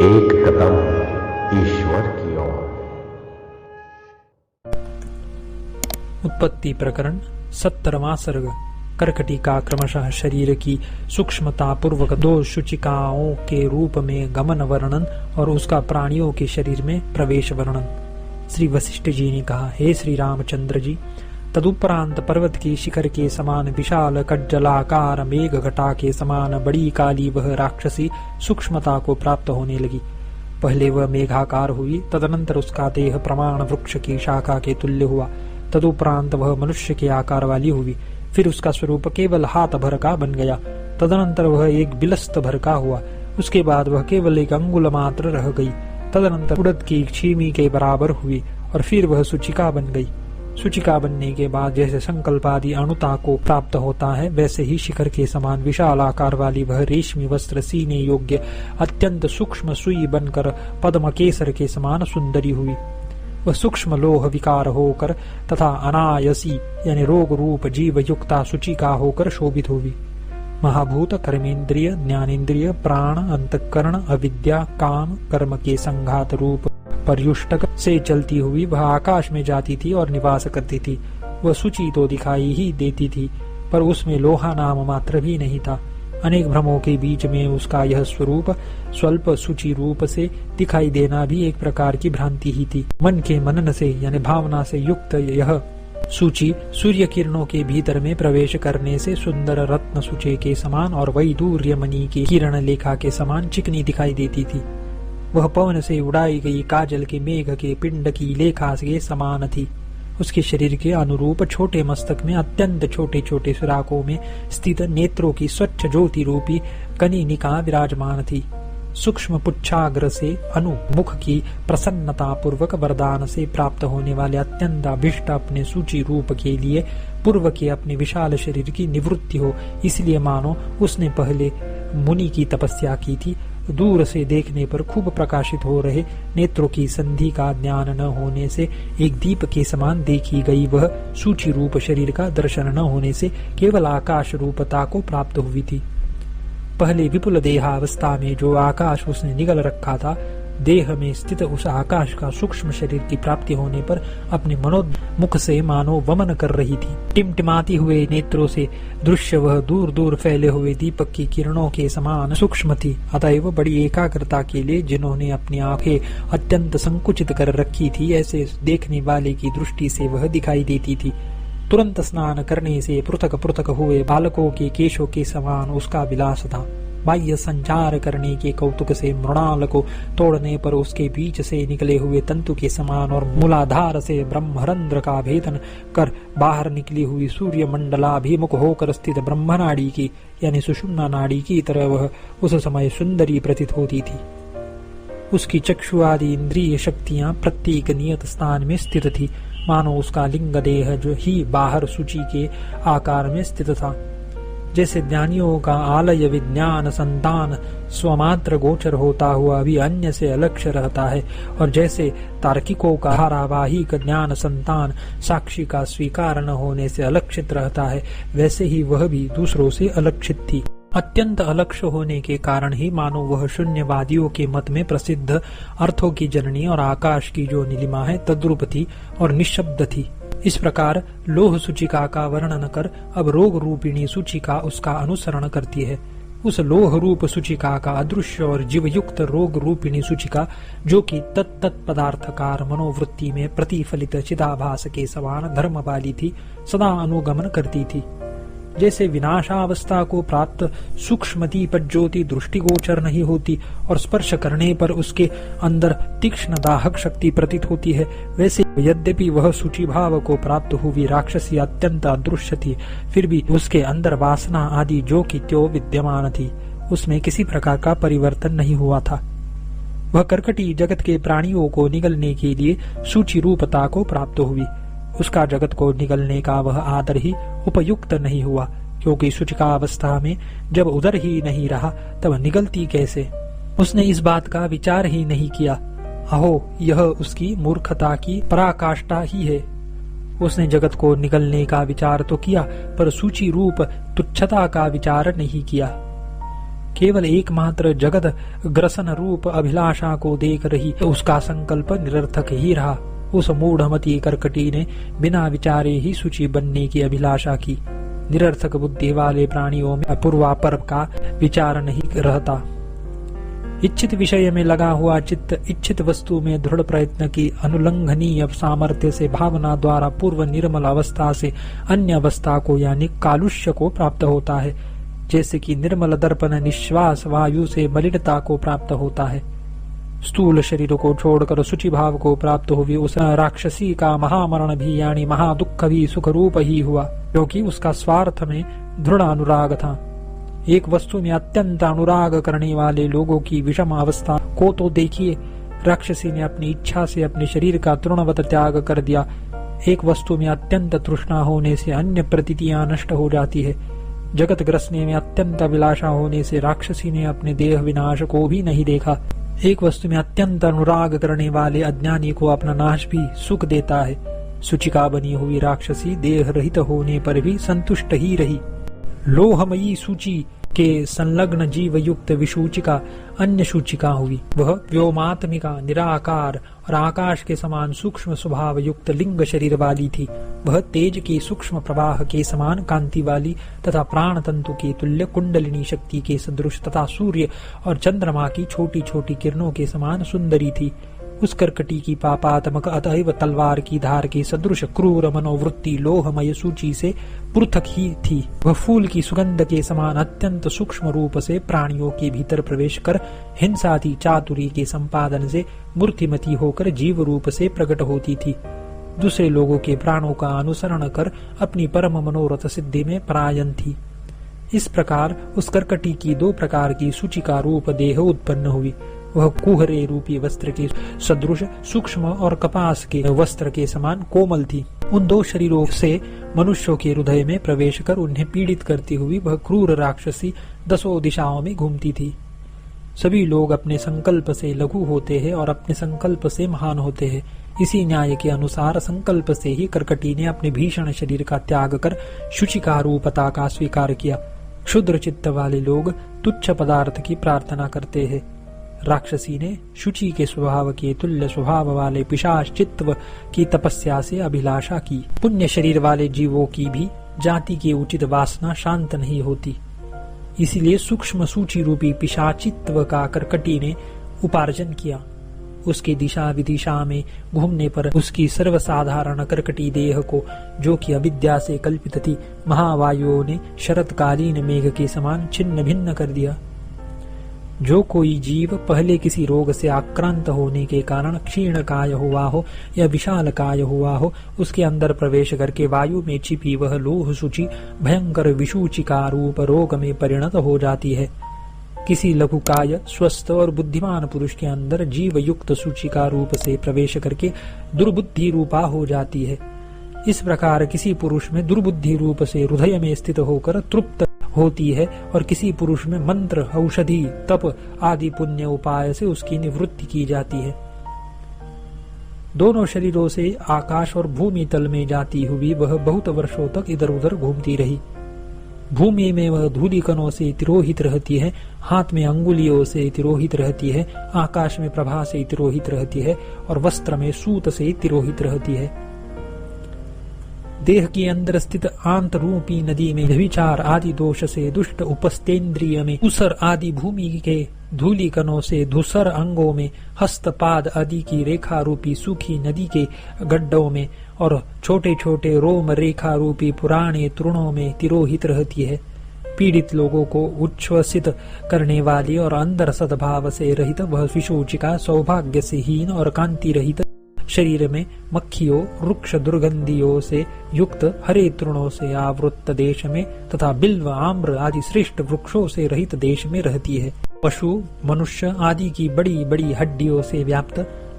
एक कदम ईश्वर की ओर। उत्पत्ति प्रकरण 17वां सर्ग। कर्कटी का क्रमशः शरीर की सूक्ष्मता पूर्वक 2 सूचिकाओं के रूप में गमन वर्णन और उसका प्राणियों के शरीर में प्रवेश वर्णन। श्री वशिष्ठ जी ने कहा, हे श्री रामचंद्र जी, तदुपरांत पर्वत के शिखर के समान विशाल कज्जलाकार मेघ घटा के समान बड़ी काली वह राक्षसी सूक्ष्मता को प्राप्त होने लगी। पहले वह मेघाकार हुई, तदनंतर उसका देह प्रमाण वृक्ष की शाखा के तुल्य हुआ। तदुपरांत वह मनुष्य के आकार वाली हुई। फिर उसका स्वरूप केवल हाथ भर का बन गया। तदनंतर वह एक बिलस्त भर का हुआ। उसके बाद वह केवल एक अंगुल मात्र रह गई। तदनंतर उड़द की छीमी के बराबर हुई और फिर वह सूचिका बन गई। सूचिका बनने के बाद जैसे संकल्प आदि अणुता को प्राप्त होता है, वैसे ही शिखर के समान विशाल आकार वाली वह रेशमी वस्त्र सीने योग्य अत्यंत सूक्ष्म सुई बनकर पद्म केसर के समान सुंदरी हुई। वह सूक्ष्म लोह विकार होकर तथा अनायसी यानी रोग रूप जीव युक्ता सूचिका होकर शोभित हुई। महाभूत, कर्मेंद्रिय, ज्ञानेन्द्रिय, प्राण, अंतःकरण, अविद्या, काम, कर्म के संघात रूप पर्युष्टक से चलती हुई वह आकाश में जाती थी और निवास करती थी। वह सूची तो दिखाई ही देती थी, पर उसमें लोहा नाम मात्र भी नहीं था। अनेक भ्रमों के बीच में उसका यह स्वरूप स्वल्प सूची रूप से दिखाई देना भी एक प्रकार की भ्रांति ही थी। मन के मनन से यानी भावना से युक्त यह सूची सूर्य किरणों के भीतर में प्रवेश करने से सुंदर रत्न सूचे के समान और वैदूर्य मणि की किरण लेखा के समान चिकनी दिखाई देती थी। वह पवन से उड़ाई गई काजल के मेघ के पिंड की लेखा के समान थी। उसके शरीर के अनुरूप छोटे मस्तक में अत्यंत छोटे छोटे सुराखों में स्थित नेत्रों की स्वच्छ ज्योति रूपी कनिनिका विराजमान थी। सूक्ष्म पुच्छाग्र से अनुमुख की प्रसन्नता पूर्वक वरदान से प्राप्त होने वाले अत्यंत अभिष्ट अपने सूची रूप के लिए पूर्व के अपने विशाल शरीर की निवृत्ति हो, इसलिए मानो उसने पहले मुनि की तपस्या की थी। दूर से देखने पर खूब प्रकाशित हो रहे नेत्रों की संधि का ज्ञान न होने से एक दीप के समान देखी गई वह सूची रूप शरीर का दर्शन न होने से केवल आकाश रूपता को प्राप्त हुई थी। पहले विपुल देहावस्था में जो आकाश उसने निगल रखा था, देह में स्थित उस आकाश का सूक्ष्म शरीर की प्राप्ति होने पर अपने मनोमुख से मानो वमन कर रही थी। टिमटिमाती हुए नेत्रों से दृश्य वह दूर दूर फैले हुए दीपक की किरणों के समान सूक्ष्म थी। अतएव बड़ी एकाग्रता के लिए जिन्होंने अपनी आंखें अत्यंत संकुचित कर रखी थी, ऐसे देखने वाले की दृष्टि से वह दिखाई देती थी। तुरंत स्नान करने से पृथक पृथक हुए बालकों के केशों के समान उसका विलास था। बाह्य संचार करने के कौतुक से मृणाल को तोड़ने पर उसके बीच से निकले हुए तंतु के समान और मूलाधार से ब्रह्मरंध्र का भेदन कर बाहर निकली हुई सूर्य मंडलाभिमुख होकर स्थित ब्रह्मनाड़ी की यानी सुषुम्ना नाड़ी की तरह वह उस समय सुंदरी प्रतीत होती थी। उसकी चक्षु आदि इंद्रिय शक्तियां प्रत्येक नियत स्थान में स्थित थी, मानो उसका लिंग देह जो ही बाहर सूची के आकार में स्थित था। जैसे ज्ञानियों का आलय विज्ञान संतान स्वमात्र गोचर होता हुआ भी अन्य से अलक्ष्य रहता है, और जैसे तार्किकों का धारावाहिक ज्ञान संतान साक्षी का स्वीकार न होने से अलक्षित रहता है, वैसे ही वह भी दूसरों से अलक्षित थी। अत्यंत अलक्ष्य होने के कारण ही मानो वह शून्यवादियों के मत में प्रसिद्ध अर्थों की जननी और आकाश की जो नीलिमा है तद्रूप थी और निशब्द थी। इस प्रकार लोह सूचिका का वर्णन कर अब रोग रूपिणी सूचिका उसका अनुसरण करती है। उस लोह रूप सूचिका का अदृश्य और जीवयुक्त रोग रूपिणी सूचिका, जो कि तत्त पदार्थकार मनोवृत्ति में प्रतिफलित चिदाभास के समान धर्म वाली थी, सदा अनुगमन करती थी। जैसे विनाशावस्था को प्राप्त सूक्ष्म दीप ज्योति दृष्टिगोचर नहीं होती और स्पर्श करने पर उसके अंदर तीक्ष्ण दाहक शक्ति प्रतीत होती है, वैसे यद्यपि वह सूची भाव को प्राप्त हुई राक्षसी अत्यंत अदृश्य थी, फिर भी उसके अंदर वासना आदि जो कि त्यों विद्यमान थी, उसमें किसी प्रकार का परिवर्तन नहीं हुआ था। वह कर्कटी जगत के प्राणियों को निगलने के लिए सूची रूपता को प्राप्त हुई। उसका जगत को निगलने का वह आदर ही उपयुक्त नहीं हुआ, क्योंकि सूचिकावस्था में जब उदर ही नहीं रहा तब निगलती कैसे। उसने इस बात का विचार ही नहीं किया। अहो, यह उसकी मूर्खता की पराकाष्ठा ही है। उसने जगत को निगलने का विचार तो किया, पर सूची रूप तुच्छता का विचार नहीं किया। केवल एकमात्र जगत ग्रसन रूप अभिलाषा को देख रही तो उसका संकल्प निरर्थक ही रहा। उस मूढ़मती कर्कटी ने बिना विचारे ही शुचि बनने की अभिलाषा की। निरर्थक बुद्धि वाले प्राणियों में पूर्वापर का विचार नहीं रहता। इच्छित विषय में लगा हुआ चित्त इच्छित वस्तु में दृढ़ प्रयत्न की अनुल्लंघनीय सामर्थ्य से भावना द्वारा पूर्व निर्मल अवस्था से अन्य अवस्था को यानी कालुष्य को प्राप्त होता है। जैसे कि निर्मल दर्पण निश्वास वायु से मलिनता को प्राप्त होता है। स्थूल शरीर को छोड़कर शुचि भाव को प्राप्त हुई उस राक्षसी का महामरण भी यानी महादुख भी सुख रूप ही हुआ, क्योंकि उसका स्वार्थ में दृढ़ अनुराग था। एक वस्तु में अत्यंत अनुराग करने वाले लोगों की विषम अवस्था को तो देखिए। राक्षसी ने अपनी इच्छा से अपने शरीर का तृणवत त्याग कर दिया। एक वस्तु में अत्यंत तृष्णा होने से अन्य प्रतीतियां नष्ट हो जाती है। जगत ग्रसने में अत्यंत अभिलाषा होने से राक्षसी ने अपने देह विनाश को भी नहीं देखा। एक वस्तु में अत्यंत अनुराग करने वाले अज्ञानी को अपना नाश भी सुख देता है। शुचिका बनी हुई राक्षसी देह रहित होने पर भी संतुष्ट ही रही। लोहमयी सूची के संलग्न जीव युक्त विसूचिका अन्य सूचिका हुई। वह व्योमात्मिका निराकार और आकाश के समान सूक्ष्म स्वभाव युक्त लिंग शरीर वाली थी। वह तेज के सूक्ष्म प्रवाह के समान कांति वाली तथा प्राण तंतु के तुल्य कुंडलिनी शक्ति के सदृश तथा सूर्य और चंद्रमा की छोटी छोटी किरणों के समान सुंदरी थी। उस कर्कटी की पापात्मक अतएव तलवार की धार के सदृश क्रूर मनोवृत्ति लोहमय सूची से पृथक ही थी। वह फूल की सुगंध के समान अत्यंत सूक्ष्म रूप से प्राणियों के भीतर प्रवेश कर हिंसाती चातुरी के संपादन से मूर्तिमती होकर जीव रूप से प्रकट होती थी। दूसरे लोगों के प्राणों का अनुसरण कर अपनी परम मनोरथ सिद्धि में परायण थी। इस प्रकार उस कर्कटी की दो प्रकार की सूचिका रूप देह उत्पन्न हुई। वह कुहरे रूपी वस्त्र के सदृश सूक्ष्म और कपास के वस्त्र के समान कोमल थी। उन दो शरीरों से मनुष्यों के हृदय में प्रवेश कर उन्हें पीड़ित करती हुई वह क्रूर राक्षसी दसों दिशाओं में घूमती थी। सभी लोग अपने संकल्प से लघु होते हैं और अपने संकल्प से महान होते हैं। इसी न्याय के अनुसार संकल्प से ही कर्कटी ने अपने भीषण शरीर का त्याग कर शुचिका रूपता का स्वीकार किया। क्षुद्र चित्त वाले लोग तुच्छ पदार्थ की प्रार्थना करते हैं। राक्षसी ने शुचि के स्वभाव के तुल्य स्वभाव वाले पिशाच चित्व की तपस्या से अभिलाषा की। पुण्य शरीर वाले जीवों की भी जाति की उचित वासना शांत नहीं होती। इसीलिए सूक्ष्म सूची रूपी पिशाचित्व का कर्कटी ने उपार्जन किया। उसके दिशा विदिशा में घूमने पर उसकी सर्वसाधारण कर्कटी देह को, जो कि अविद्या से कल्पित थी, महावायुओं ने शरतकालीन मेघ के समान छिन्न भिन्न कर दिया। जो कोई जीव पहले किसी रोग से आक्रांत होने के कारण क्षीण काय हुआ हो या विशाल काय हुआ हो, उसके अंदर प्रवेश करके वायु में छिपी वह लोह सूची भयंकर विसूचिका रूप रोग में परिणत हो जाती है। किसी लघुकाय स्वस्थ और बुद्धिमान पुरुष के अंदर जीव युक्त सूचिका रूप से प्रवेश करके दुर्बुद्धि रूपा हो जाती है। इस प्रकार किसी पुरुष में दुर्बुद्धि रूप से हृदय में स्थित होकर तृप्त होती है और किसी पुरुष में मंत्र, औषधि, तप आदि पुण्य उपाय से उसकी निवृत्ति की जाती है। दोनों शरीरों से आकाश और भूमि तल में जाती हुई वह बहुत वर्षों तक इधर उधर घूमती रही। भूमि में वह धूलिकणों से तिरोहित रहती है, हाथ में अंगुलियों से तिरोहित रहती है, आकाश में प्रभा से तिरोहित रहती है और वस्त्र में सूत से तिरोहित रहती है। देह के अंदर स्थित आंत रूपी नदी में व्यभिचार आदि दोष से दुष्ट उपस्थेंद्रिय में उसर आदि भूमि के धूली कणों से धूसर अंगों में हस्तपाद आदि की रेखा रूपी सूखी नदी के गड्ढों में और छोटे छोटे रोम रेखा रूपी पुराने तृणों में तिरोहित रहती है। पीड़ित लोगों को उच्छ्वसित करने वाली और अंदर सद्भाव से रहित वह विसूचिका सौभाग्य से हीन और कांति रहित शरीर में मक्खियों, वृक्ष दुर्गंधियों से युक्त हरे तृणों से आवृत देश में तथा बिल्व, आम्र आदि श्रेष्ठ वृक्षों से रहित देश में रहती है। पशु, मनुष्य आदि की बड़ी बड़ी हड्डियों से व्याप्त,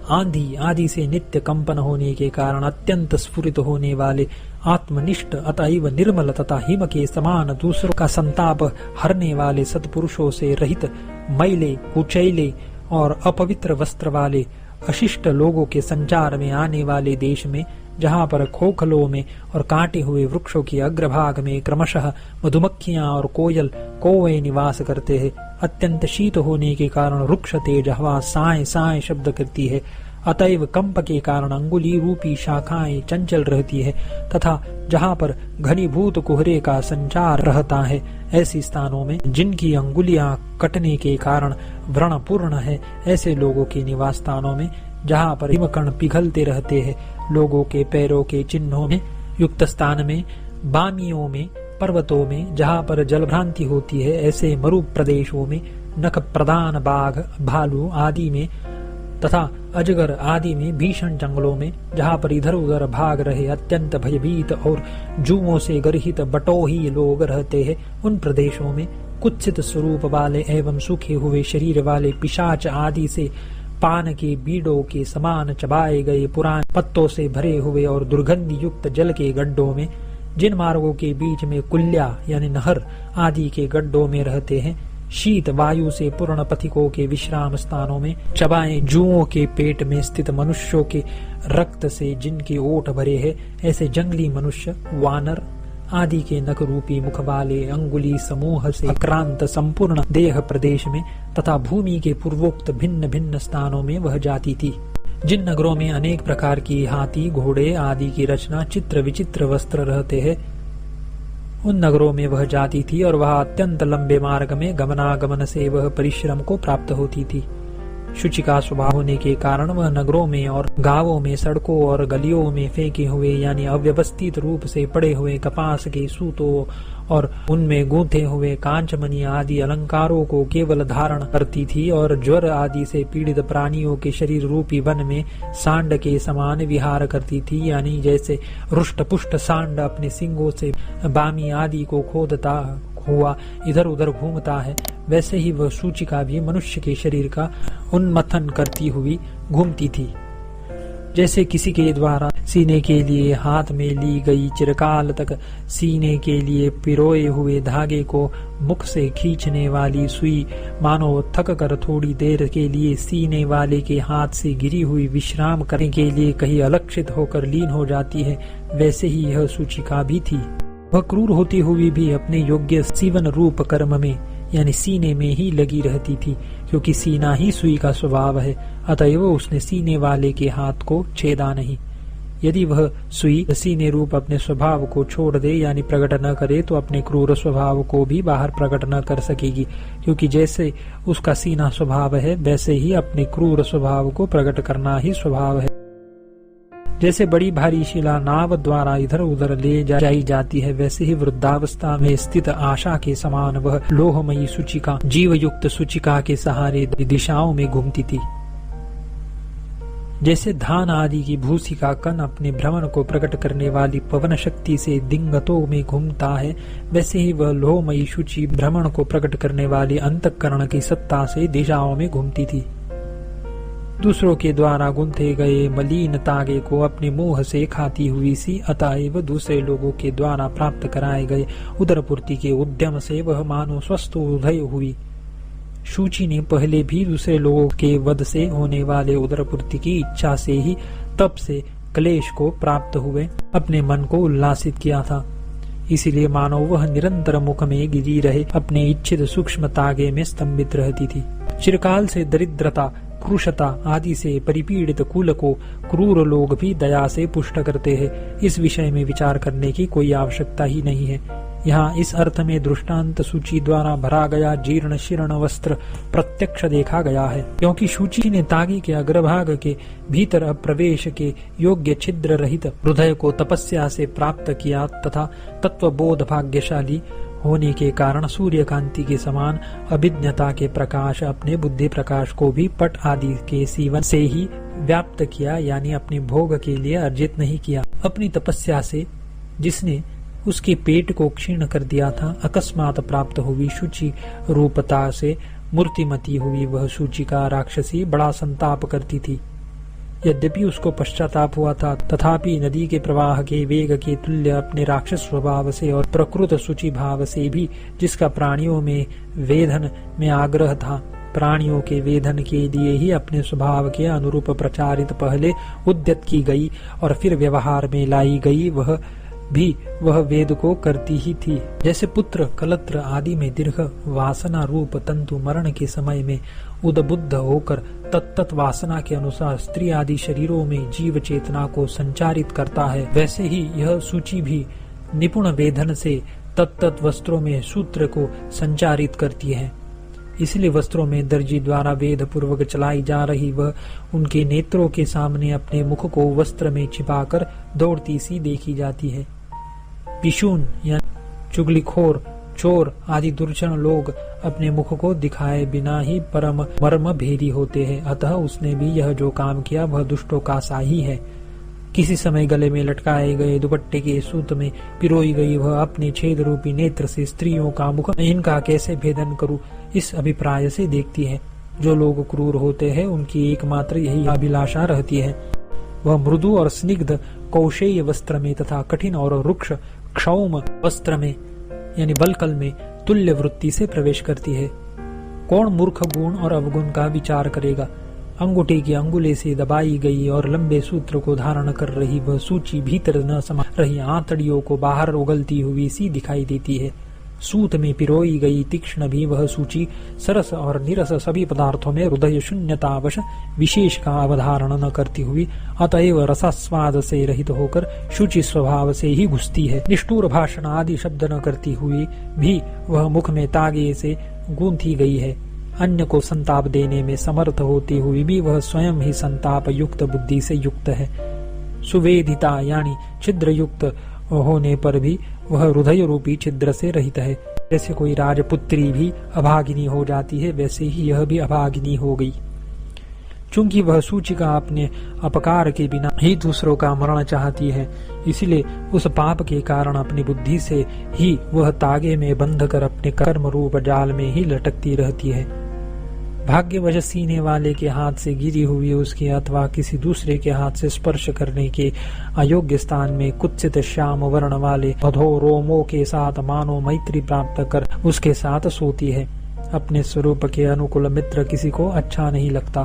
आंधी आदि से नित्य कंपन होने के कारण अत्यंत स्फुरित होने वाले, आत्मनिष्ठ अतएव निर्मल तथा हिम के समान दूसरों का संताप हरने वाले सत्पुरुषों से रहित, मैले, कुचैले और अपवित्र वस्त्र वाले अशिष्ट लोगों के संचार में आने वाले देश में, जहाँ पर खोखलों में और काटे हुए वृक्षों के अग्रभाग में क्रमशः मधुमक्खियां और कोयल, कौवे निवास करते हैं, अत्यंत शीत होने के कारण रुक्ष तेज हवा साए साए शब्द करती है। अतएव कंप के कारण अंगुली रूपी शाखाएं चंचल रहती है तथा जहाँ पर घनीभूत कोहरे का संचार रहता है, ऐसी स्थानों में जिनकी अंगुलियां कटने के कारण व्रण पूर्ण है, ऐसे लोगों के निवास स्थानों में जहाँ पर हिमकण पिघलते रहते हैं, लोगों के पैरों के चिन्हों में युक्त स्थान में, बामियों में, पर्वतों में जहाँ पर जलभ्रांति होती है, ऐसे मरु प्रदेशों में, नख प्रधान बाघ भालू आदि में तथा अजगर आदि में, भीषण जंगलों में जहाँ पर इधर उधर भाग रहे अत्यंत भयभीत और जुओं से गर्हित बटोही लोग रहते हैं, उन प्रदेशों में कुत्सित स्वरूप वाले एवं सूखे हुए शरीर वाले पिशाच आदि से पान के बीड़ों के समान चबाए गए पुराने पत्तों से भरे हुए और दुर्गंध युक्त जल के गड्ढों में, जिन मार्गों के बीच में कुल्या यानी नहर आदि के गड्ढों में रहते हैं, शीत वायु से पूर्ण पथिकों के विश्राम स्थानों में, चबाए जुओं के पेट में स्थित मनुष्यों के रक्त से जिनके ओठ भरे हैं, ऐसे जंगली मनुष्य वानर आदि के नख रूपी मुख वाले अंगुली समूह से आक्रांत संपूर्ण देह प्रदेश में तथा भूमि के पूर्वोक्त भिन्न भिन्न स्थानों में वह जाती थी। जिन नगरों में अनेक प्रकार की हाथी घोड़े आदि की रचना चित्र विचित्र वस्त्र रहते हैं, उन नगरों में वह जाती थी और वह अत्यंत लंबे मार्ग में गमनागमन से वह परिश्रम को प्राप्त होती थी। शुचि का स्वभाव होने के कारण वह नगरों में और गांवों में, सड़कों और गलियों में फेंके हुए यानी अव्यवस्थित रूप से पड़े हुए कपास के सूतों और उनमें गूंथे हुए कांचमणि आदि अलंकारों को केवल धारण करती थी और ज्वर आदि से पीड़ित प्राणियों के शरीर रूपी वन में सांड के समान विहार करती थी, यानी जैसे रुष्ट पुष्ट सांड अपने सिंगों से बामी आदि को खोदता हुआ इधर उधर घूमता है, वैसे ही वह सूचिका भी मनुष्य के शरीर का उन्मथन करती हुई घूमती थी। जैसे किसी के द्वारा सीने के लिए हाथ में ली गई चिरकाल तक सीने के लिए पिरोए हुए धागे को मुख से खींचने वाली सुई मानो थक कर थोड़ी देर के लिए सीने वाले के हाथ से गिरी हुई विश्राम करने के लिए कहीं अलक्षित होकर लीन हो जाती है, वैसे ही यह सूचिका भी थी। वह क्रूर होती हुई भी अपने योग्य सीवन रूप कर्म में यानी सीने में ही लगी रहती थी, क्योंकि सीना ही सुई का स्वभाव है, अतएव उसने सीने वाले के हाथ को छेदा नहीं। यदि वह सुई सीने रूप अपने स्वभाव को छोड़ दे यानी प्रकट न करे तो अपने क्रूर स्वभाव को भी बाहर प्रकट न कर सकेगी, क्योंकि जैसे उसका सीना स्वभाव है वैसे ही अपने क्रूर स्वभाव को प्रकट करना ही स्वभाव है। जैसे बड़ी भारी शिला नाव द्वारा इधर उधर ले जाई जाती है, वैसे ही वृद्धावस्था में स्थित आशा के समान वह लोहमयी सूचिका जीव युक्त सूचिका के सहारे दिशाओं में घूमती थी। जैसे धान आदि की भूसी का कण अपने भ्रमण को प्रकट करने वाली पवन शक्ति से दिंगतों में घूमता है, वैसे ही वह लोहमयी सूची भ्रमण को प्रकट करने वाली अंतःकरण की सत्ता से दिशाओं में घूमती थी। दूसरों के द्वारा गुंथे गए मलिन तागे को अपने मुंह से खाती हुई सी, अतएव दूसरे लोगों के द्वारा प्राप्त कराए गए उदरपूर्ति के उद्यम से वह मानो स्वस्थ उदय हुई। सूची ने पहले भी दूसरे लोगों के वध से होने वाले उदरपूर्ति की इच्छा से ही तप से क्लेश को प्राप्त हुए अपने मन को उल्लासित किया था। इसीलिए मानो वह निरंतर मुख में गिरी रहे अपने इच्छित सूक्ष्म तागे में स्तंभित रहती थी। चिरकाल से दरिद्रता क्रूरता आदि से परिपीड़ित कुल को क्रूर लोग भी दया से पुष्ट करते हैं, इस विषय में विचार करने की कोई आवश्यकता ही नहीं है। यहाँ इस अर्थ में दृष्टांत सूची द्वारा भरा गया जीर्ण शीर्ण वस्त्र प्रत्यक्ष देखा गया है, क्योंकि सूची ने तागे के अग्रभाग के भीतर प्रवेश के योग्य छिद्र रहित हृदय को तपस्या से प्राप्त किया तथा तत्वबोध भाग्यशाली होने के कारण सूर्यकांति के समान अभिज्ञता के प्रकाश अपने बुद्धि प्रकाश को भी पट आदि के सीवन से ही व्याप्त किया, यानी अपने भोग के लिए अर्जित नहीं किया। अपनी तपस्या से जिसने उसके पेट को क्षीण कर दिया था, अकस्मात प्राप्त हुई शुचि रूपता से मूर्तिमती हुई वह सूचिका राक्षसी बड़ा संताप करती थी। यद्यपि उसको पश्चाताप हुआ था, तथापि नदी के प्रवाह के वेग के तुल्य अपने राक्षस स्वभाव से और प्रकृत सूची भाव से भी, जिसका प्राणियों में वेधन में आग्रह था, प्राणियों के वेधन के लिए ही अपने स्वभाव के अनुरूप प्रचारित पहले उद्यत की गई और फिर व्यवहार में लाई गई वह भी वह वेद को करती ही थी। जैसे पुत्र कलत्र आदि में दीर्घ वासना रूप तंतु मरण के समय में उद्बुद्ध होकर तत्त वासना के अनुसार स्त्री आदि शरीरों में जीव चेतना को संचारित करता है, वैसे ही यह सूची भी निपुण वेधन से तत्त वस्त्रों में सूत्र को संचारित करती है। इसलिए वस्त्रों में दर्जी द्वारा वेद पूर्वक चलाई जा रही वह उनके नेत्रों के सामने अपने मुख को वस्त्र में छिपाकर दौड़ती सी देखी जाती है। पिशून या चुगलीखोर, चोर आदि दुर्जन लोग अपने मुख को दिखाए बिना ही परम मर्म भेदी होते हैं। अतः उसने भी यह जो काम किया वह दुष्टों का सा ही है। किसी समय गले में लटकाए गए दुपट्टे के सूत में पिरोई गई वह अपने छेद रूपी नेत्र से स्त्रियों का मुख इनका कैसे भेदन करूं, इस अभिप्राय से देखती है। जो लोग क्रूर होते हैं उनकी एकमात्र यही अभिलाषा रहती है। वह मृदु और स्निग्ध कौशेय वस्त्र में तथा कठिन और रुक्ष क्षौम वस्त्र में यानी वल्कल में तुल्य वृत्ति से प्रवेश करती है। कौन मूर्ख गुण और अवगुण का विचार करेगा। अंगूठे की अंगुले से दबाई गई और लंबे सूत्र को धारण कर रही वह सूची भीतर न समा रही आंतड़ियों को बाहर उगलती हुई सी दिखाई देती है। सूत में पिरोई गई तीक्ष्ण भी वह सूची सरस और निरस सभी पदार्थों में हृदय शून्यतावश विशेष का अवधारण न करती हुई अतएव रसास्वाद से रहित होकर शुचि स्वभाव से ही घुसती है। निष्ठुर भाषण आदि शब्द न करती हुई भी वह मुख में तागे से गूंथी गई है। अन्य को संताप देने में समर्थ होती हुई भी वह स्वयं ही संताप युक्त बुद्धि से युक्त है। सुवेदिता यानी छिद्र युक्त होने पर भी वह हृदय रूपी छिद्र से रहित है। जैसे कोई राजपुत्री भी अभागिनी हो जाती है वैसे ही यह भी अभागिनी हो गई। चूंकि वह सूचिका अपने अपकार के बिना ही दूसरों का मरण चाहती है, इसलिए उस पाप के कारण अपनी बुद्धि से ही वह तागे में बंध कर अपने कर्म रूप जाल में ही लटकती रहती है। भाग्यवश सीने वाले के हाथ से गिरी हुई उसके अथवा किसी दूसरे के हाथ से स्पर्श करने के अयोग्य स्थान में कुत्सित श्याम वर्ण वाले अधोरोमों के साथ मानो मैत्री प्राप्त कर उसके साथ सोती है। अपने स्वरूप के अनुकूल मित्र किसी को अच्छा नहीं लगता।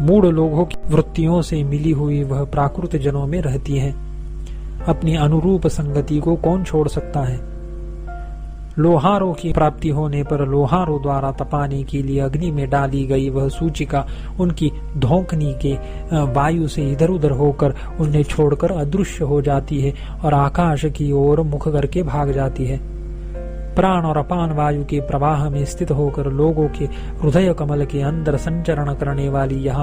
मूढ़ लोगों की वृत्तियों से मिली हुई वह प्राकृत जनों में रहती है। अपनी अनुरूप संगति को कौन छोड़ सकता है। लोहारों की प्राप्ति होने पर लोहारों द्वारा तपाने के लिए अग्नि में डाली गई वह सूचिका उनकी धोंकनी के वायु से इधर उधर होकर उन्हें छोड़कर अदृश्य हो जाती है और आकाश की ओर मुख करके भाग जाती है। प्राण और अपान वायु के प्रवाह में स्थित होकर लोगों के हृदय कमल के अंदर संचरण करने वाली यह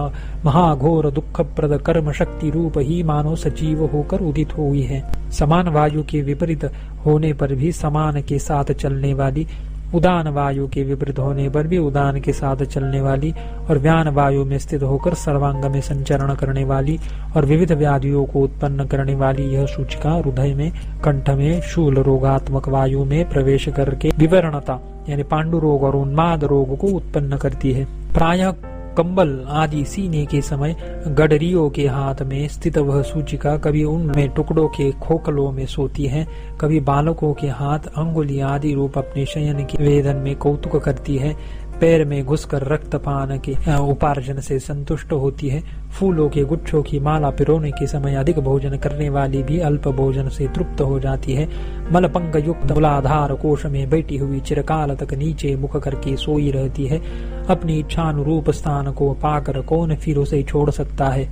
महाघोर दुखप्रद कर्म शक्ति रूप ही मानो सजीव होकर उदित हुई है। समान वायु के विपरीत होने पर भी समान के साथ चलने वाली, उदान वायु के विपरीत होने पर भी उदान के साथ चलने वाली और व्यान वायु में स्थित होकर सर्वांग में संचरण करने वाली और विविध व्याधियों को उत्पन्न करने वाली यह सूचिका हृदय में, कंठ में शूल रोगात्मक वायु में प्रवेश करके विवरणता यानी पांडु रोग और उन्माद रोग को उत्पन्न करती है। प्रायः कंबल आदि सीने के समय गडरियों के हाथ में स्थित वह सूचिका कभी उनमें टुकड़ों के खोखलों में सोती है, कभी बालकों के हाथ अंगुली आदि रूप अपने शयन के वेदन में कौतुक करती है, पैर में घुसकर रक्तपान के उपार्जन से संतुष्ट होती है। फूलों के गुच्छों की माला पिरोने के समय अधिक भोजन करने वाली भी अल्प भोजन से तृप्त हो जाती है। मलपंक युक्त मूलाधार कोश में बैठी हुई चिरकाल तक नीचे मुख करके सोई रहती है। अपनी इच्छानुरूप स्थान को पाकर कौन फिर उसे छोड़ सकता है।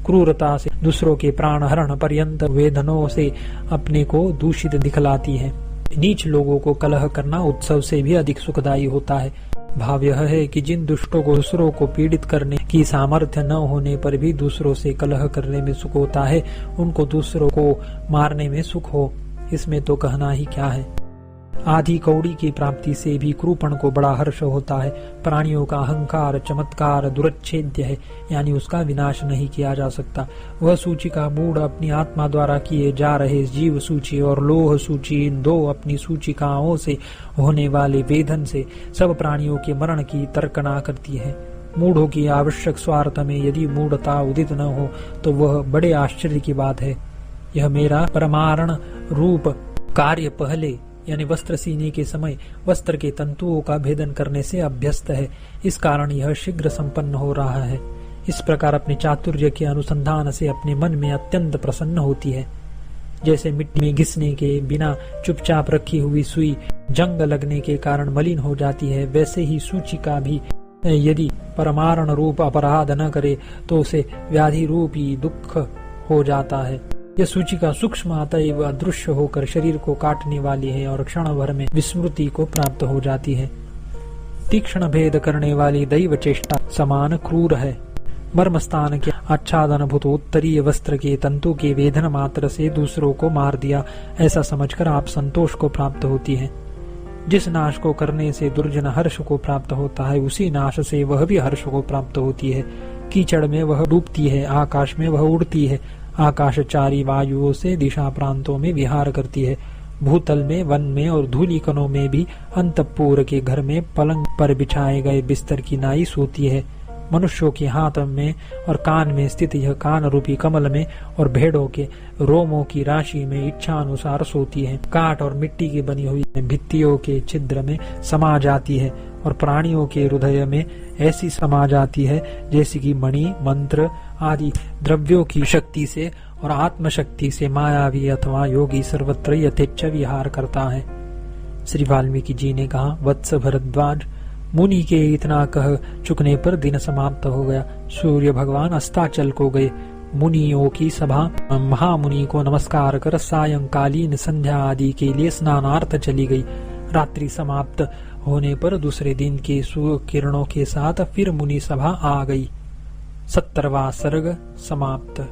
क्रूरता से दूसरों के प्राण हरण पर्यंत वेदनों से अपने को दूषित दिखलाती है। नीच लोगों को कलह करना उत्सव से भी अधिक सुखदायी होता है। भाव यह है कि जिन दुष्टों को दूसरों को पीड़ित करने की सामर्थ्य न होने पर भी दूसरों से कलह करने में सुख होता है, उनको दूसरों को मारने में सुख हो, इसमें तो कहना ही क्या है। आधी कौड़ी की प्राप्ति से भी क्रूपण को बड़ा हर्ष होता है। प्राणियों का अहंकार चमत्कार दुरच्छेद्य है, यानी उसका विनाश नहीं किया जा सकता। वह सूची का मूड अपनी आत्मा द्वारा किए जा रहे जीव सूची और लोह सूची, इन दो अपनी सूचिकाओं से होने वाले वेदन से सब प्राणियों के मरण की तर्कना करती है। मूढ़ों की आवश्यक स्वार्थ में यदि मूढ़ता उदित न हो तो वह बड़े आश्चर्य की बात है। यह मेरा परमारण रूप कार्य पहले यानी वस्त्र सीने के समय वस्त्र के तंतुओं का भेदन करने से अभ्यस्त है। इस कारण यह शीघ्र संपन्न हो रहा है। इस प्रकार अपने चातुर्य के अनुसंधान से अपने मन में अत्यंत प्रसन्न होती है। जैसे मिट्टी में घिसने के बिना चुपचाप रखी हुई सुई जंग लगने के कारण मलिन हो जाती है, वैसे ही सूचिका भी यदि परमारण रूप अपराध न करे तो उसे व्याधि रूपी दुख हो जाता है। यह सूचिका सूक्ष्म अतएव अदृश्य होकर शरीर को काटने वाली है और क्षण भर में विस्मृति को प्राप्त हो जाती है। तीक्ष्ण भेद करने वाली दैव चेष्टा समान क्रूर है। मर्म स्थान के आच्छादन भूत उत्तरीय वस्त्र के तंतु के वेदन मात्र से दूसरों को मार दिया, ऐसा समझकर आप संतोष को प्राप्त होती है। जिस नाश को करने से दुर्जन हर्ष को प्राप्त होता है, उसी नाश से वह भी हर्ष को प्राप्त होती है। कीचड़ में वह डूबती है, आकाश में वह उड़ती है, आकाशचारी वायुओं से दिशा प्रांतों में विहार करती है, भूतल में, वन में और धूलि कणों में भी अंतःपुर के घर में पलंग पर बिछाए गए बिस्तर की नाई सोती है। मनुष्यों के हाथ में और कान में स्थित यह कान रूपी कमल में और भेड़ों के रोमों की राशि में इच्छा अनुसार सोती है। काठ और मिट्टी की बनी हुई भित्तियों के छिद्र में समा जाती है और प्राणियों के हृदय में ऐसी समा जाती है जैसे कि मणि, मंत्र आदि द्रव्यों की शक्ति से और आत्मशक्ति से मायावी अथवा योगी सर्वत्र यथेच्छ विहार करता है। श्री वाल्मीकि जी ने कहा, वत्स भरद्वाज, मुनि के इतना कह चुकने पर दिन समाप्त हो गया। सूर्य भगवान अस्ताचल को गए। मुनियों की सभा महामुनि को नमस्कार कर सायंकालीन संध्या आदि के लिए स्नानार्थ चली गई। रात्रि समाप्त होने पर दूसरे दिन के सूर्य किरणों के साथ फिर मुनि सभा आ गई। 17वां सर्ग समाप्त।